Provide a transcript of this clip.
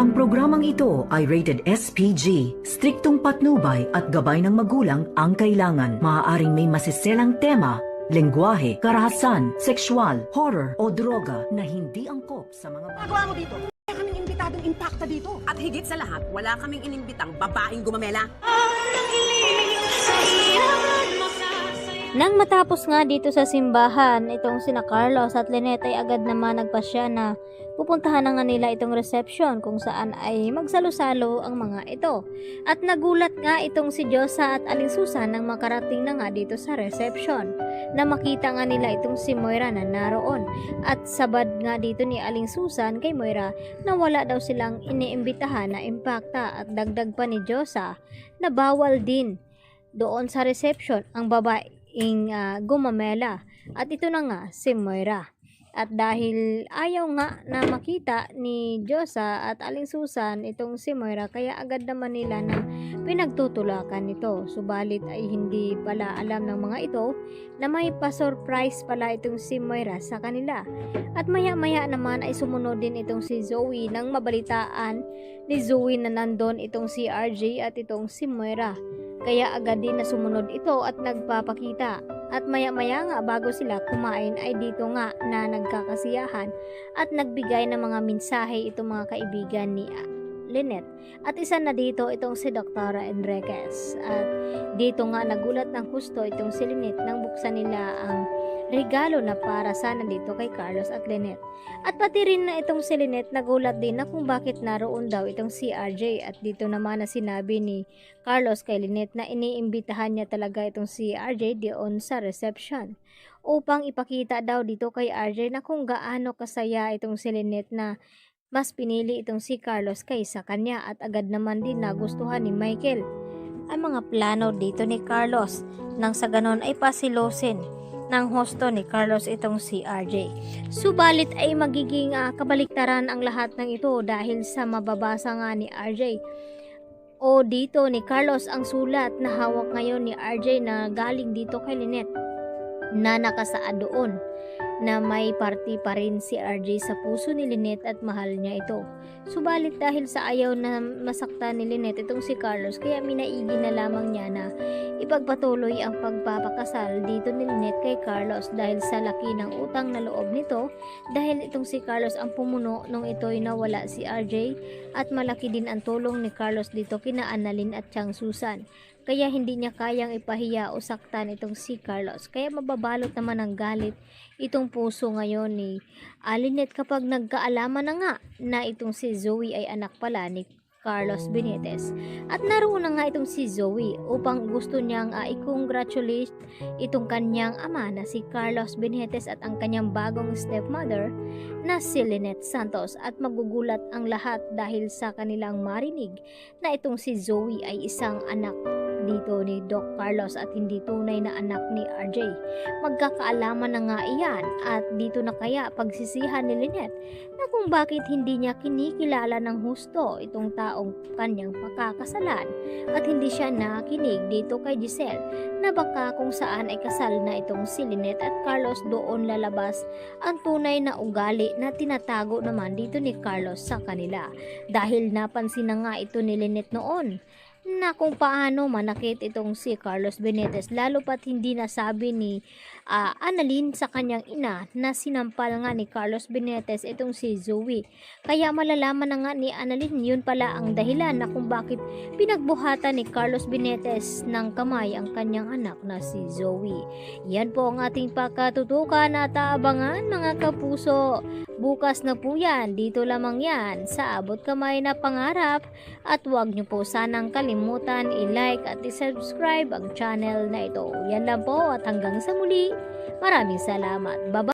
Ang programang ito ay rated SPG. Striktong patnubay at gabay ng magulang ang kailangan. Maaaring may masiselang tema, lengguwahe, karahasan, sexual, horror o droga na hindi angkop sa mga Magawa mo dito. Wala kaming imbitadong impacta dito. At higit sa lahat, wala kaming inimbitang babaeng gumamela. Nang matapos nga dito sa simbahan, itong sina Carlos at Lynette ay agad naman nagpasya na pupuntahan na nga nila itong reception kung saan ay magsalo-salo ang mga ito. At nagulat nga itong si Diyosa at Aling Susan nang makarating na nga dito sa reception na makita nga nila itong si Moira na naroon. At sabad nga dito ni Aling Susan kay Moira na wala daw silang iniimbitahan na impacta at dagdag pa ni Diyosa na bawal din doon sa reception ang babaeng gumamela. At ito na nga si Moira. At dahil ayaw nga na makita ni Diyosa at Aling Susan itong si Moira, kaya agad naman nila na pinagtutulakan ito. Subalit ay hindi pala alam ng mga ito na may pa-surprise pala itong si Moira sa kanila. At maya-maya naman ay sumunod din itong si Zoe nang mabalitaan ni Zoe na nandun itong si RJ at itong si Moira. Kaya agad din na sumunod ito at nagpapakita. At maya-maya nga bago sila kumain ay dito nga na nagkakasiyahan at nagbigay ng mga mensahe itong mga kaibigan ni Lynette. At isa na dito itong si Dr. Enriquez. At dito nga nagulat ng husto itong si Lynette nang buksan nila ang regalo na para sana dito kay Carlos at Lynette. At pati rin na itong si Lynette nagulat din na kung bakit naroon daw itong si RJ. At dito naman na sinabi ni Carlos kay Lynette na iniimbitahan niya talaga itong si RJ doon sa reception upang ipakita daw dito kay RJ na kung gaano kasaya itong si Lynette na mas pinili itong si Carlos kaysa kanya. At agad naman din nagustuhan ni Michael ang mga plano dito ni Carlos nang sa ganon ay pasilosin ng hosto ni Carlos itong si RJ. Subalit ay magiging kabaliktaran ang lahat ng ito dahil sa mababasa nga ni RJ o dito ni Carlos ang sulat na hawak ngayon ni RJ na galing dito kay Lynette na nakasaad doon na may party pa rin si RJ sa puso ni Lynette at mahal niya ito. Subalit dahil sa ayaw na masaktan ni Lynette itong si Carlos, kaya minaigi na lamang niya na ipagpatuloy ang pagpapakasal dito ni Lynette kay Carlos dahil sa laki ng utang na loob nito dahil itong si Carlos ang pumuno nung ito'y nawala si RJ at malaki din ang tulong ni Carlos dito kina Annalyn at Chang Susan. Kaya hindi niya kayang ipahiya o saktan itong si Carlos. Kaya mababalot naman ng galit itong puso ngayon ni Lynette kapag nagkaalaman na nga na itong si Zoe ay anak pala ni Carlos Benitez. At naroon na nga itong si Zoe upang gusto niyang i-congratulate itong kanyang ama na si Carlos Benitez at ang kanyang bagong stepmother na si Lynette Santos. At magugulat ang lahat dahil sa kanilang marinig na itong si Zoe ay isang anak dito ni Doc Carlos at hindi tunay na anak ni RJ. Magkakaalaman na nga iyan at dito na kaya pagsisihan ni Lynette na kung bakit hindi niya kinikilala ng husto itong taong kanyang pakakasalan at hindi siya nakinig dito kay Giselle na baka kung saan ay kasal na itong si Lynette at Carlos doon lalabas ang tunay na ugali na tinatago naman dito ni Carlos sa kanila dahil napansin na nga ito ni Lynette noon na kung paano manakit itong si Carlos Benitez lalo pat hindi nasabi ni Annalyn sa kanyang ina na sinampal nga ni Carlos Benitez itong si Zoe. Kaya malalaman na nga ni Annalyn yun pala ang dahilan na kung bakit pinagbuhatan ni Carlos Benitez ng kamay ang kanyang anak na si Zoe. Yan po ang ating pakatutukan at aabangan mga kapuso. Bukas na po yan, dito lamang yan sa Abot Kamay na Pangarap at huwag nyo po sanang kalimutan i-like at i-subscribe ang channel na ito. Yan lang po at hanggang sa muli. Maraming salamat. Bye-bye!